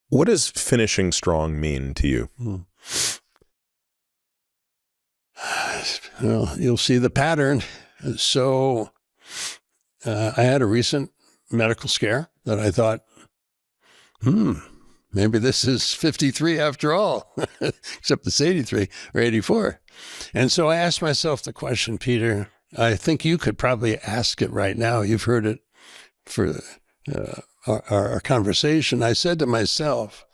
What does finishing strong mean to you? Well, you'll see the pattern. So I had a recent medical scare that I thought, maybe this is 53 after all, except it's 83 or 84. And so I asked myself the question, Peter, I think you could probably ask it right now. You've heard it for our conversation. I said to myself,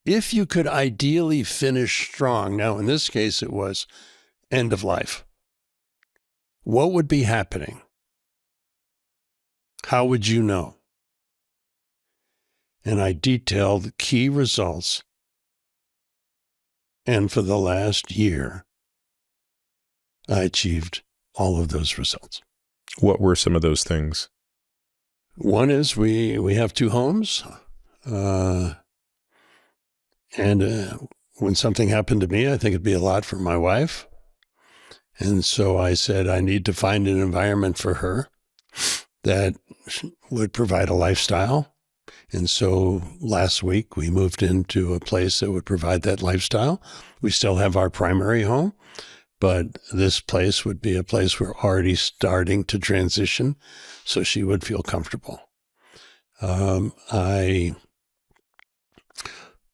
if you could ideally finish strong, now in this case it was end of life, what would be happening? How would you know? And I detailed key results. And for the last year, I achieved all of those results. What were some of those things? One is we have 2 homes. And when something happened to me, I think it'd be a lot for my wife. And so I said, I need to find an environment for her that would provide a lifestyle. And so last week we moved into a place that would provide that lifestyle. We still have our primary home, but this place would be a place we're already starting to transition, so she would feel comfortable. I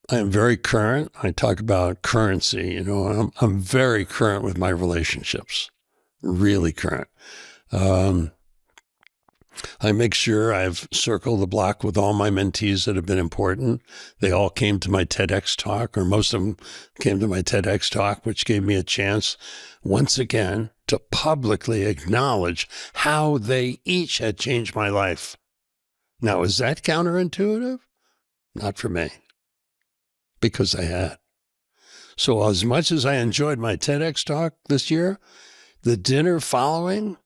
am very current. I talk about currency. I'm very current with my relationships, really current. I make sure I've circled the block with all my mentees that have been important. They all came to my TEDx talk, or most of them came to my TEDx talk, which gave me a chance once again to publicly acknowledge how they each had changed my life. Now, is that counterintuitive? Not for me, because I had. So as much as I enjoyed my TEDx talk this year, the dinner following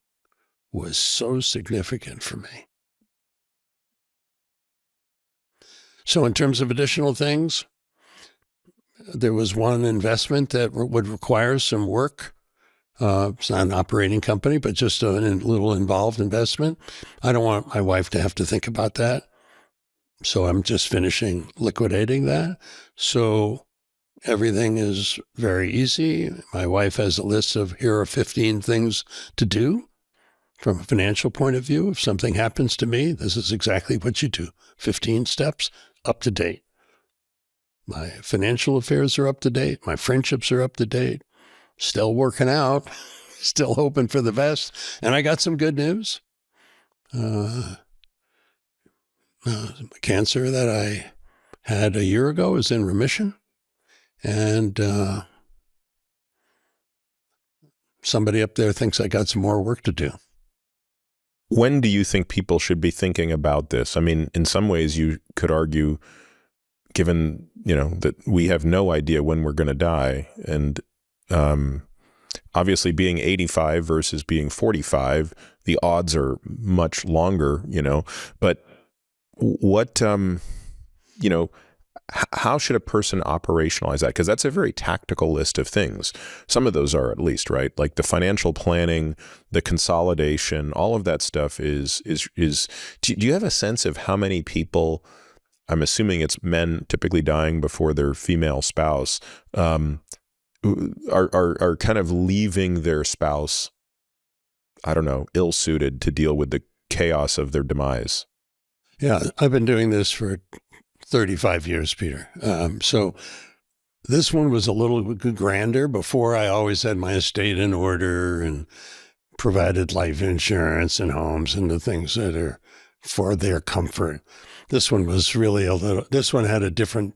was so significant for me. So in terms of additional things, there was one investment that would require some work. It's not an operating company, but just a little involved investment. I don't want my wife to have to think about that. So I'm just finishing liquidating that. So everything is very easy. My wife has a list of, here are 15 things to do. From a financial point of view, if something happens to me, this is exactly what you do. 15 steps, up to date. My financial affairs are up to date. My friendships are up to date. Still working out, still hoping for the best. And I got some good news. Cancer that I had a year ago is in remission. And somebody up there thinks I got some more work to do. When do you think people should be thinking about this? I mean, in some ways you could argue, given, that we have no idea when we're going to die, and obviously being 85 versus being 45, the odds are much longer, but what, how should a person operationalize that? Because that's a very tactical list of things. Some of those are, at least, right? Like the financial planning, the consolidation, all of that stuff is. Do you have a sense of how many people? I'm assuming it's men typically dying before their female spouse, are kind of leaving their spouse, I don't know, ill-suited to deal with the chaos of their demise. Yeah, I've been doing this for 35 years, Peter. So this one was a little grander. Before, I always had my estate in order and provided life insurance and homes and the things that are for their comfort. This one was really this one had a different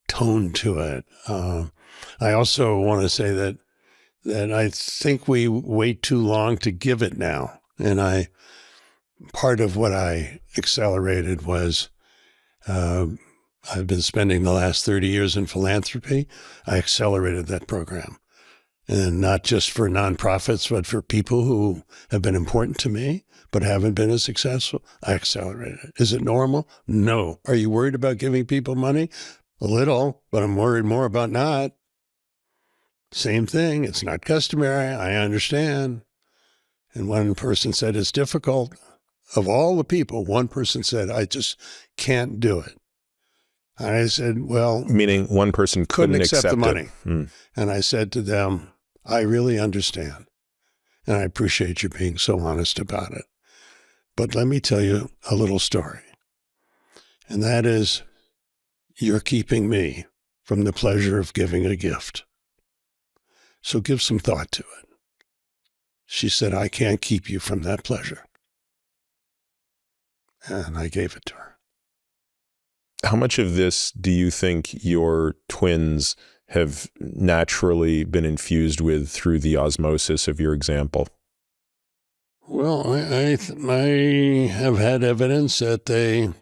tone to it. I also want to say that I think we wait too long to give it now. And part of what I accelerated was, I've been spending the last 30 years in philanthropy. I accelerated that program. And not just for nonprofits, but for people who have been important to me, but haven't been as successful. I accelerated it. Is it normal? No. Are you worried about giving people money? A little, but I'm worried more about not. Same thing. It's not customary. I understand. And one person said it's difficult. Of all the people, one person said, I just can't do it. I said, well, Meaning one person couldn't accept the money. it. Mm. And I said to them, I really understand. And I appreciate you being so honest about it. But let me tell you a little story. And that is, you're keeping me from the pleasure of giving a gift. So give some thought to it. She said, I can't keep you from that pleasure. And I gave it to her. How much of this do you think your twins have naturally been infused with through the osmosis of your example? Well, I have had evidence that the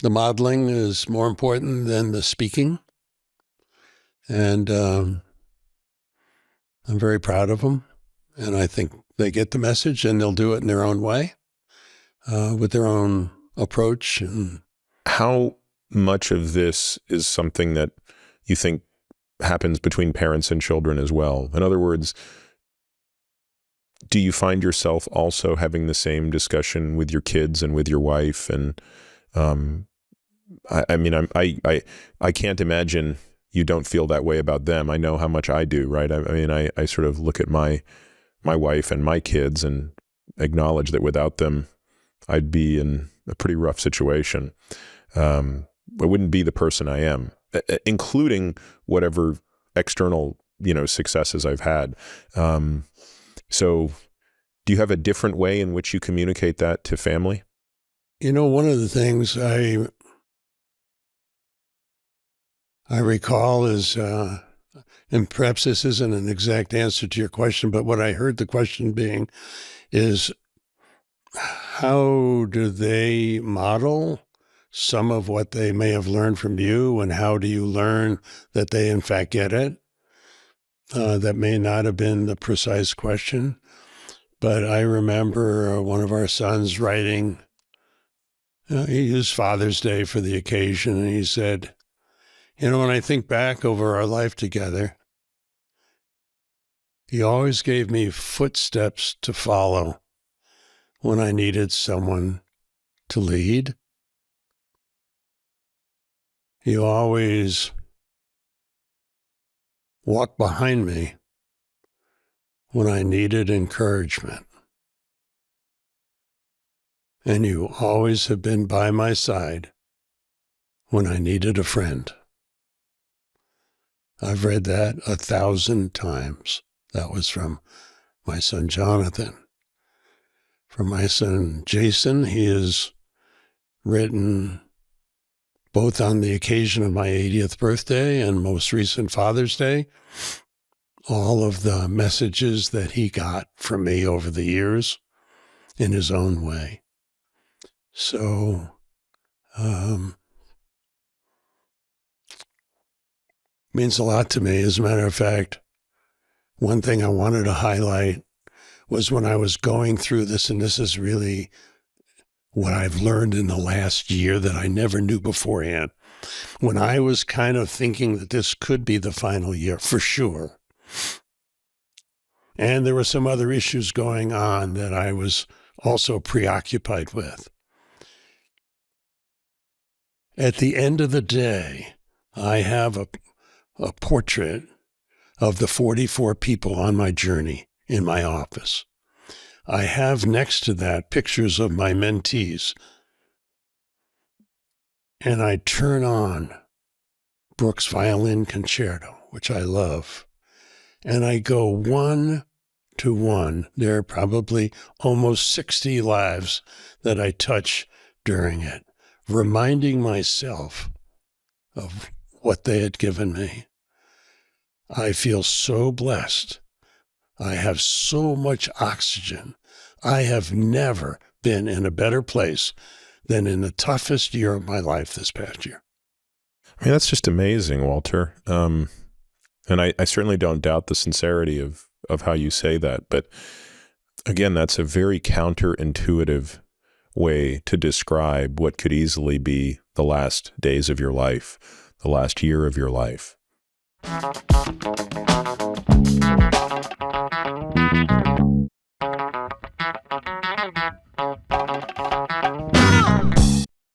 modeling is more important than the speaking. And I'm very proud of them. And I think they get the message, and they'll do it in their own way, with their own approach. And how much of this is something that you think happens between parents and children as well? In other words, do you find yourself also having the same discussion with your kids and with your wife? And I can't imagine you don't feel that way about them. I know how much I do, right? I sort of look at my wife and my kids and acknowledge that without them, I'd be in a pretty rough situation. I wouldn't be the person I am, including whatever external, successes I've had. So do you have a different way in which you communicate that to family? One of the things I recall is, and perhaps this isn't an exact answer to your question, but what I heard the question being is, how do they model some of what they may have learned from you, and how do you learn that they in fact get it? That may not have been the precise question, but I remember one of our sons writing, he used Father's Day for the occasion, and he said, when I think back over our life together, he always gave me footsteps to follow when I needed someone to lead. He always walked behind me when I needed encouragement. And you always have been by my side when I needed a friend. I've read that 1,000 times. That was from my son, Jonathan. From my son, Jason, he has written both on the occasion of my 80th birthday and most recent Father's Day, all of the messages that he got from me over the years in his own way. So, means a lot to me. As a matter of fact, one thing I wanted to highlight was when I was going through this, and this is really what I've learned in the last year that I never knew beforehand. When I was kind of thinking that this could be the final year, for sure, and there were some other issues going on that I was also preoccupied with. At the end of the day, I have a portrait of the 44 people on my journey in my office. I have next to that pictures of my mentees. And I turn on Brooks' Violin Concerto, which I love. And I go one to one. There are probably almost 60 lives that I touch during it, reminding myself of what they had given me. I feel so blessed. I have so much oxygen. I have never been in a better place than in the toughest year of my life this past year. That's just amazing, Walter. And I certainly don't doubt the sincerity of how you say that. But again, that's a very counterintuitive way to describe what could easily be the last days of your life, the last year of your life.